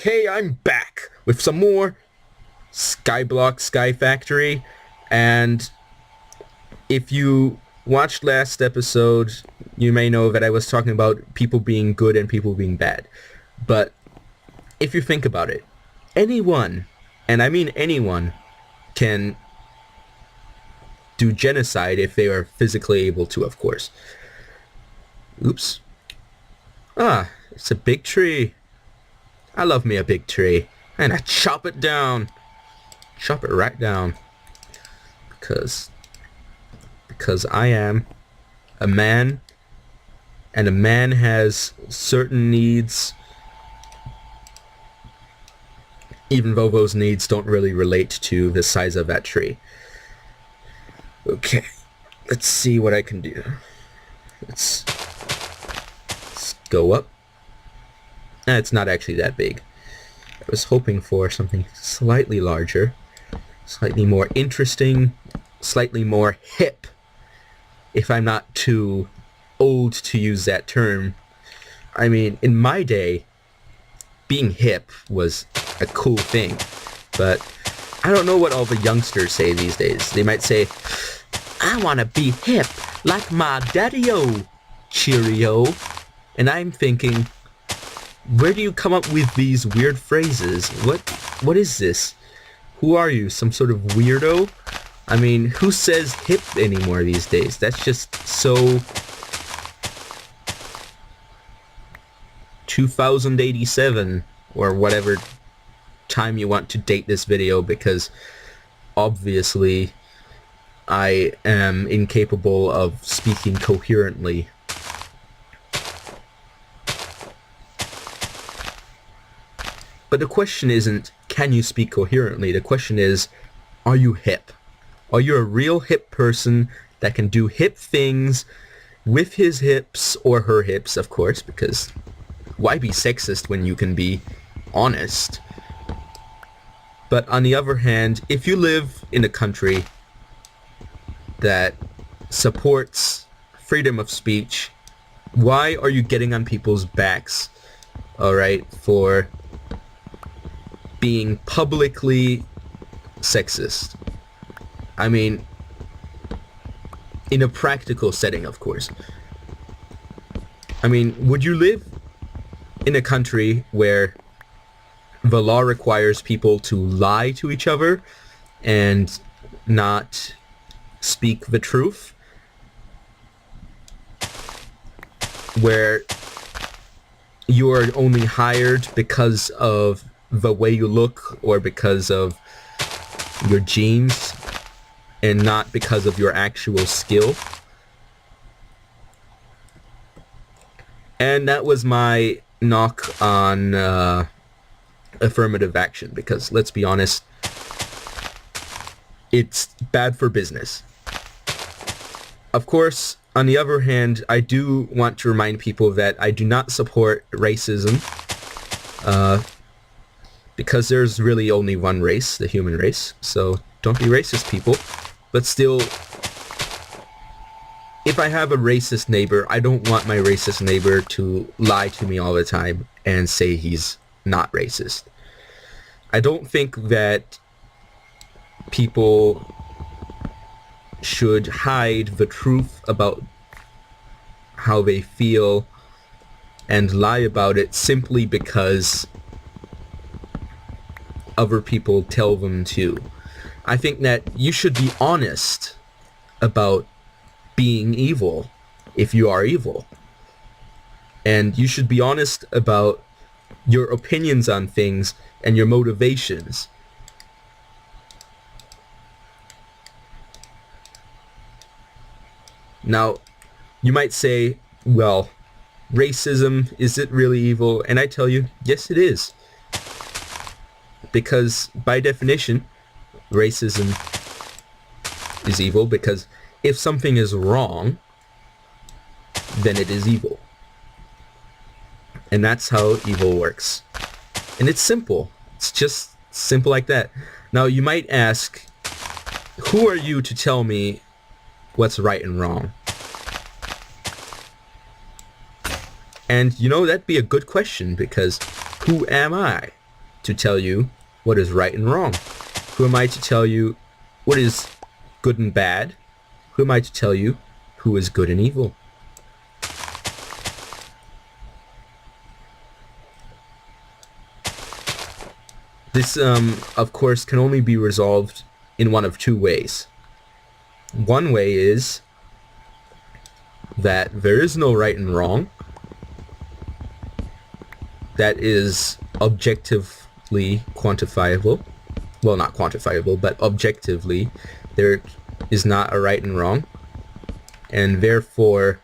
Hey, I'm back with some more Skyblock Sky Factory, and if you watched last episode, you may know that I was talking about people being good and people being bad. But if you think about it, anyone, and I mean anyone, can do genocide if they are physically able to, of course. Oops. Ah, it's a big tree. I love me a big tree. And I chop it down. Chop it right down. Because I am a man, and a man has certain needs, even though those needs don't really relate to the size of that tree. Okay, let's see what I can do. Let's go up. It's not actually that big. I was hoping for something slightly larger, slightly more interesting, slightly more hip, if I'm not too old to use that term. I mean, in my day, being hip was a cool thing, but I don't know what all the youngsters say these days. They might say, I want to be hip like my daddy-o, cheerio. And I'm thinking, where do you come up with these weird phrases? What is this? Who are you? Some sort of weirdo? I mean, who says hip anymore these days? That's just so 2087 or whatever time you want to date this video, because obviously I am incapable of speaking coherently. But the question isn't, can you speak coherently? The question is, are you hip? Are you a real hip person that can do hip things with his hips, or her hips, of course, because why be sexist when you can be honest? But on the other hand, if you live in a country that supports freedom of speech, why are you getting on people's backs, alright, for being publicly sexist? I mean, in a practical setting, of course. I mean, would you live in a country where the law requires people to lie to each other and not speak the truth? Where you are only hired because of the way you look or because of your genes and not because of your actual skill? And that was my knock on affirmative action, because let's be honest, it's bad for business. Of course, on the other hand, I do want to remind people that I do not support racism, because there's really only one race, the human race, so don't be racist, people. But still, if I have a racist neighbor, I don't want my racist neighbor to lie to me all the time and say he's not racist. I don't think that people should hide the truth about how they feel and lie about it simply because other people tell them to. I think that you should be honest about being evil if you are evil. And you should be honest about your opinions on things and your motivations. Now, you might say, well, racism, is it really evil? And I tell you, yes, it is. Because by definition, racism is evil, because if something is wrong, then it is evil. And that's how evil works. And it's simple. It's just simple like that. Now, you might ask, who are you to tell me what's right and wrong? And, you know, that'd be a good question, because who am I? to tell you what is right and wrong? Who am I to tell you what is good and bad? Who am I to tell you who is good and evil? This, of course, can only be resolved in one of two ways. One way is that there is no right and wrong. That is objectively quantifiable. Well, not quantifiable, but objectively, there is not a right and wrong. And therefore,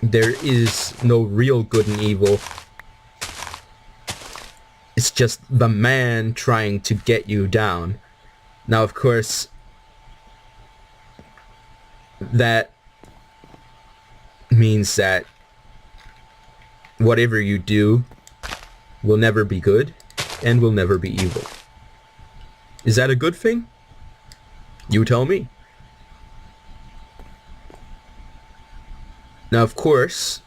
there is no real good and evil. It's just the man trying to get you down. Now, of course, that means that whatever you do will never be good and will never be evil. Is that a good thing? You tell me. Now, of course,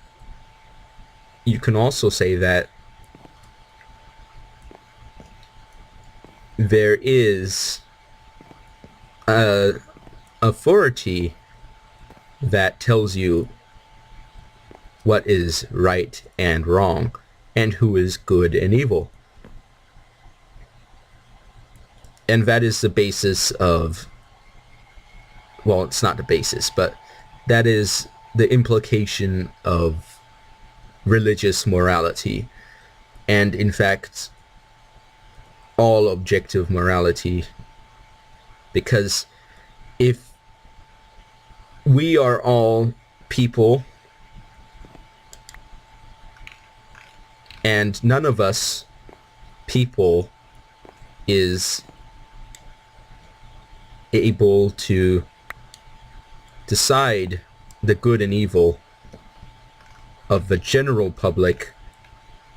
you can also say that there is a authority that tells you what is right and wrong and who is good and evil. And that is the basis of, well, it's not the basis, but that is the implication of religious morality. And in fact, all objective morality, because if we are all people and none of us people is able to decide the good and evil of the general public,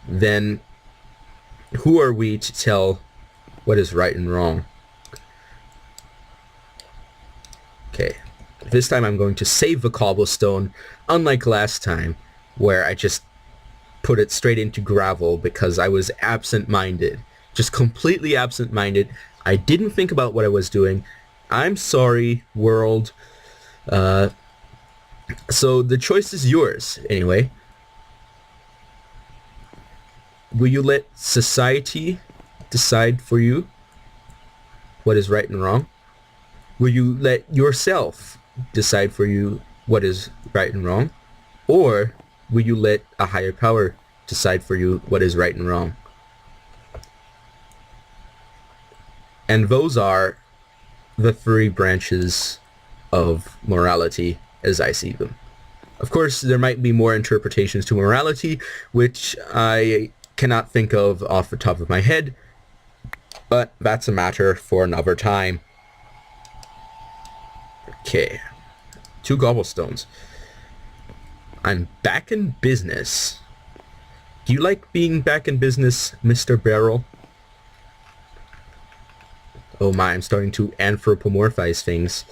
then who are we to tell what is right and wrong? Okay, this time I'm going to save the cobblestone, unlike last time, where I just put it straight into gravel because I was absent-minded. Just completely absent-minded. I didn't think about what I was doing. I'm sorry, world. So the choice is yours, anyway. Will you let society decide for you what is right and wrong? Will you let yourself decide for you what is right and wrong? Or will you let a higher power decide for you what is right and wrong? And those are the three branches of morality as I see them. Of course, there might be more interpretations to morality, which I cannot think of off the top of my head, but that's a matter for another time. Okay, 2 cobblestones. I'm back in business. Do you like being back in business, Mr. Barrel? Oh my, I'm starting to anthropomorphize things.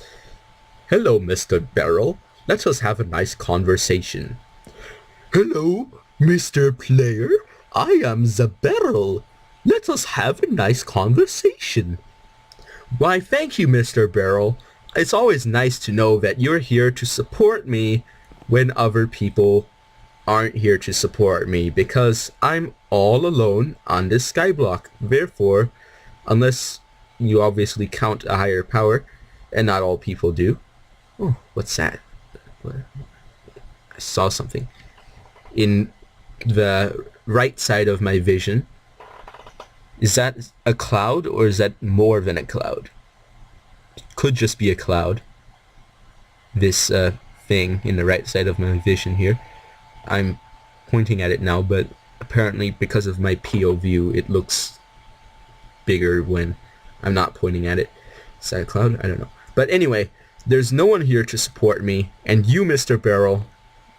Hello, Mr. Barrel. Let us have a nice conversation. Hello, Mr. Player. I am the Barrel. Let us have a nice conversation. Why, thank you, Mr. Barrel. It's always nice to know that you're here to support me when other people aren't here to support me, because I'm all alone on this skyblock. Therefore, unless you obviously count a higher power, and not all people do. Oh, what's that? I saw something in the right side of my vision. Is that a cloud, or is that more than a cloud? It could just be a cloud. This thing in the right side of my vision here. I'm pointing at it now, but apparently because of my POV, it looks bigger when I'm not pointing at it. Is that a cloud? I don't know. But anyway, there's no one here to support me, and you, Mr. Barrel,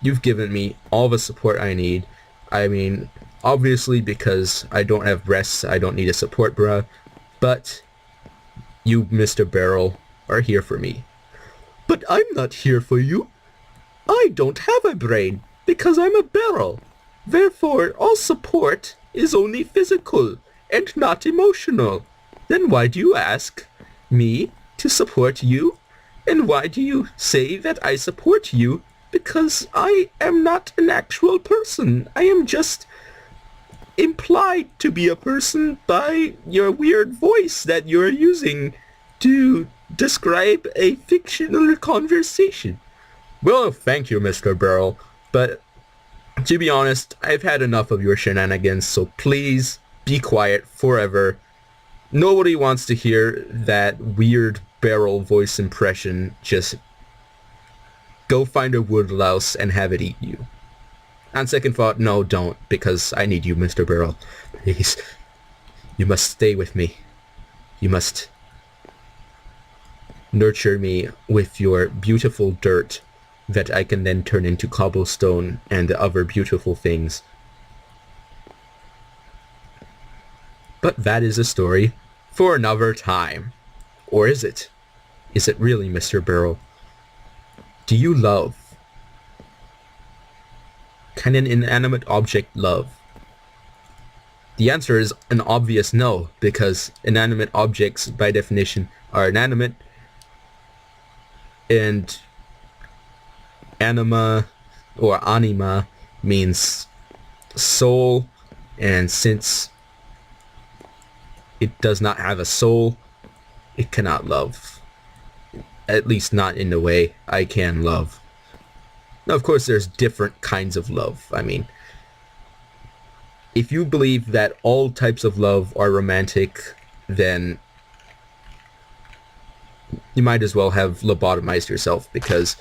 you've given me all the support I need. I mean, obviously because I don't have breasts, I don't need a support bra, but you, Mr. Barrel, are here for me. But I'm not here for you. I don't have a brain, because I'm a barrel. Therefore, all support is only physical, and not emotional. Then why do you ask me to support you? And why do you say that I support you? Because I am not an actual person. I am just implied to be a person by your weird voice that you're using to describe a fictional conversation. Well, thank you, Mr. Burrell, but to be honest, I've had enough of your shenanigans, so please be quiet forever. Nobody wants to hear that weird barrel voice impression. Just go find a woodlouse and have it eat you. On second thought, no, don't, because I need you, Mr. Burrell. Please, you must stay with me. You must nurture me with your beautiful dirt that I can then turn into cobblestone and other beautiful things. But that is a story for another time. Or is it? Is it really, Mr. Burrell? Do you love? Can an inanimate object love? The answer is an obvious no, because inanimate objects, by definition, are inanimate, and anima or anima means soul, and since it does not have a soul, it cannot love. At least not in the way I can love. Now, of course, there's different kinds of love. I mean, if you believe that all types of love are romantic, then you might as well have lobotomized yourself, because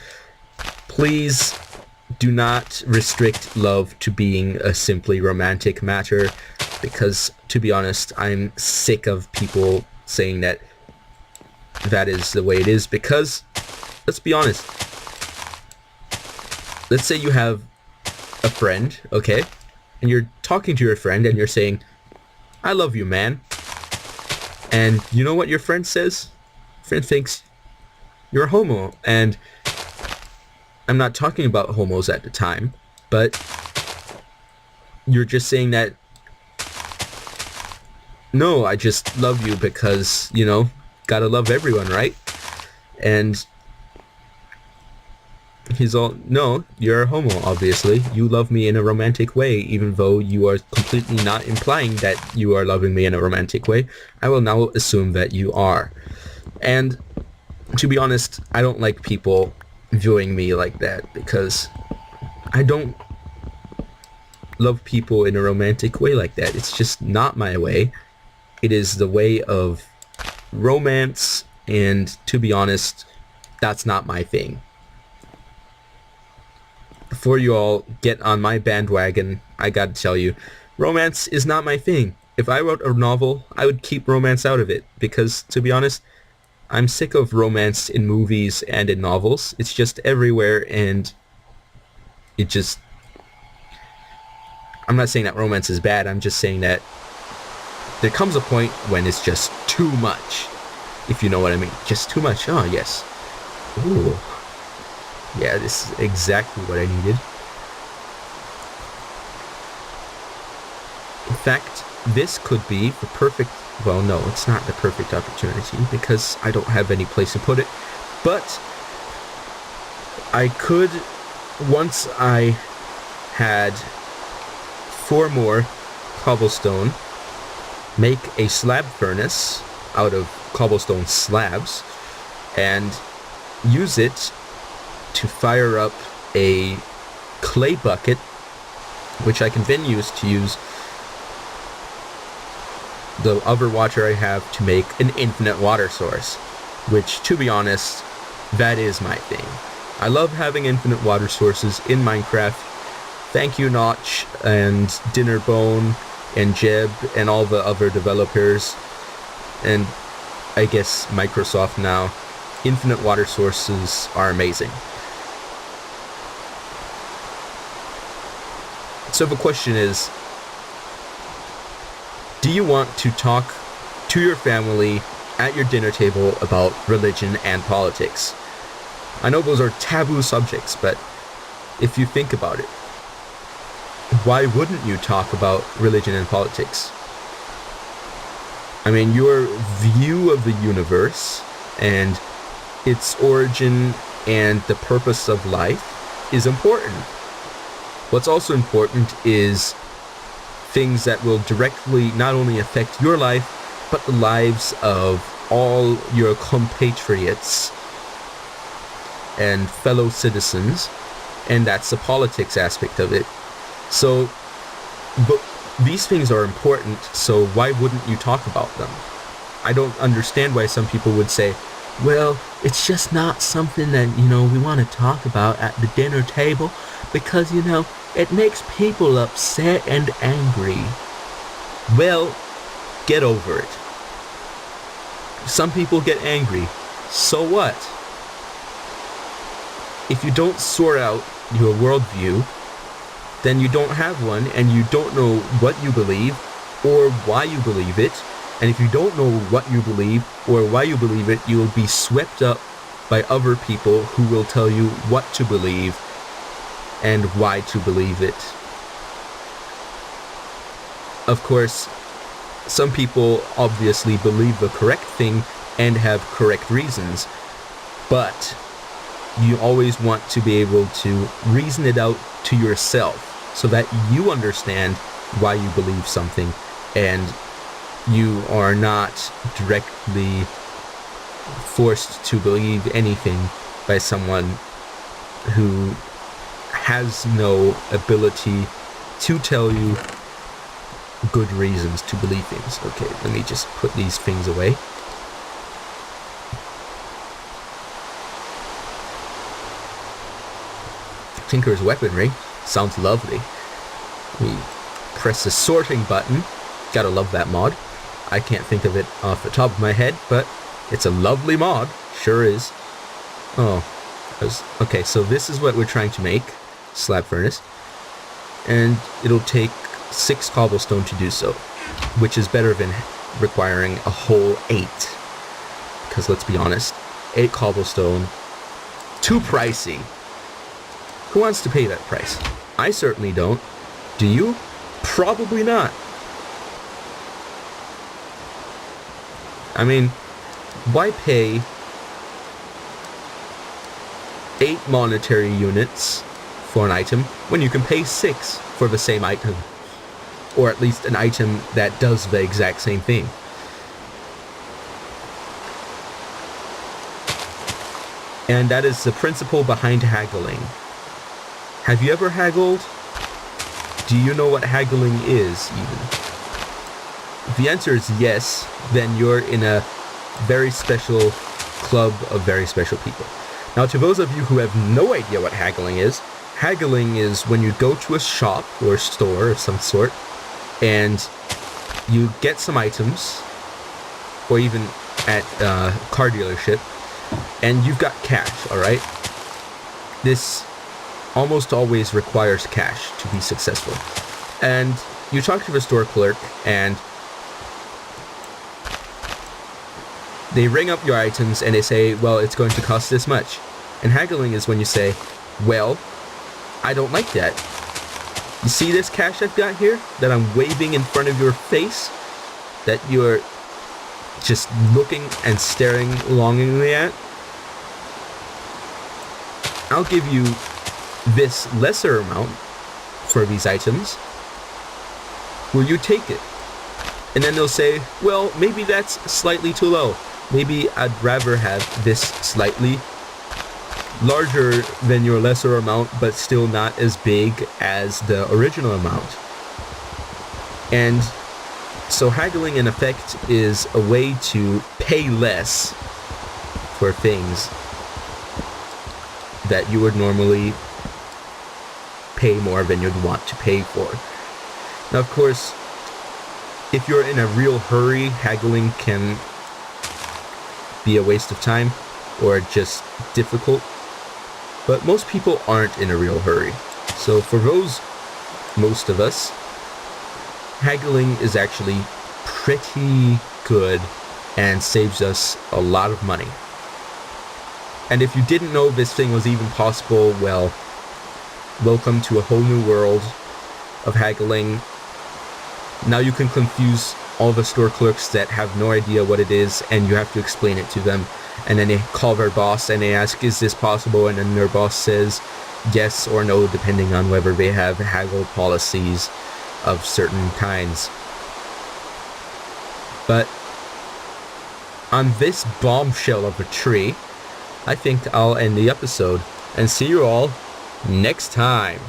please do not restrict love to being a simply romantic matter, because, to be honest, I'm sick of people saying that that is the way it is, because, let's be honest, let's say you have a friend, okay, and you're talking to your friend and you're saying, I love you, man, and you know what your friend says? Friend thinks you're a homo, and I'm not talking about homos at the time, but you're just saying that, no, I just love you because, you know, gotta love everyone, right? And he's all, no, you're a homo, obviously. You love me in a romantic way, even though you are completely not implying that you are loving me in a romantic way. I will now assume that you are. And to be honest, I don't like people viewing me like that, because I don't love people in a romantic way like that. It's just not my way. It is the way of romance, and to be honest, that's not my thing. Before you all get on my bandwagon, I gotta tell you, romance is not my thing. If I wrote a novel, I would keep romance out of it, because, to be honest, I'm sick of romance in movies and in novels. It's just everywhere, and it just... I'm not saying that romance is bad, I'm just saying that there comes a point when it's just too much, if you know what I mean. Just too much. Oh, yes. Ooh. Yeah, this is exactly what I needed. In fact, this could be the perfect... Well, no, it's not the perfect opportunity, because I don't have any place to put it. But I could, once I had 4 more cobblestone, make a slab furnace out of cobblestone slabs and use it to fire up a clay bucket, which I can then use the other water I have to make an infinite water source, which, to be honest, that is my thing. I love having infinite water sources in Minecraft. Thank you, Notch and Dinnerbone and Jeb and all the other developers, and I guess Microsoft now. Infinite water sources are amazing. So the question is, do you want to talk to your family at your dinner table about religion and politics? I know those are taboo subjects, but if you think about it, why wouldn't you talk about religion and politics? I mean, your view of the universe and its origin and the purpose of life is important. What's also important is things that will directly not only affect your life, but the lives of all your compatriots and fellow citizens, and that's the politics aspect of it. So, but these things are important, so why wouldn't you talk about them? I don't understand why some people would say, well, it's just not something that, we want to talk about at the dinner table because, it makes people upset and angry. Well, get over it. Some people get angry. So what? If you don't sort out your worldview, then you don't have one, and you don't know what you believe or why you believe it. And if you don't know what you believe or why you believe it, you will be swept up by other people who will tell you what to believe and why to believe it. Of course, some people obviously believe the correct thing and have correct reasons, but you always want to be able to reason it out to yourself so that you understand why you believe something and you are not directly forced to believe anything by someone who has no ability to tell you good reasons to believe things. Okay, let me just put these things away. Tinker's weaponry sounds lovely. We press the sorting button. Gotta love that mod. I can't think of it off the top of my head, but it's a lovely mod. Sure is. Okay, so this is what we're trying to make. Slab furnace. And it'll take 6 cobblestone to do so, which is better than requiring a whole 8. Because let's be honest, 8 cobblestone, too pricey. Who wants to pay that price? I certainly don't. Do you? Probably not. I mean, why pay 8 monetary units for an item when you can pay 6 for the same item? Or at least an item that does the exact same thing. And that is the principle behind haggling. Have you ever haggled? Do you know what haggling is, even? If the answer is yes, then you're in a very special club of very special people. Now, to those of you who have no idea what haggling is when you go to a shop or store of some sort, and you get some items, or even at a car dealership, and you've got cash, alright? This almost always requires cash to be successful. And you talk to the store clerk, and they ring up your items, and they say, well, it's going to cost this much. And haggling is when you say, well, I don't like that. You see this cash I've got here that I'm waving in front of your face, that you're just looking and staring longingly at? I'll give you this lesser amount for these items. Will you take it? And then they'll say, well, maybe that's slightly too low. Maybe I'd rather have this slightly larger than your lesser amount, but still not as big as the original amount. And so haggling, in effect, is a way to pay less for things that you would normally pay more than you'd want to pay for. Now, of course, if you're in a real hurry, haggling can be a waste of time or just difficult. But most people aren't in a real hurry. So for most of us, haggling is actually pretty good and saves us a lot of money. And if you didn't know this thing was even possible, well, welcome to a whole new world of haggling. Now you can confuse all the store clerks that have no idea what it is, and you have to explain it to them. And then they call their boss and they ask, is this possible? And then their boss says yes or no, depending on whether they have haggle policies of certain kinds. But on this bombshell of a tree, I think I'll end the episode, and see you all next time.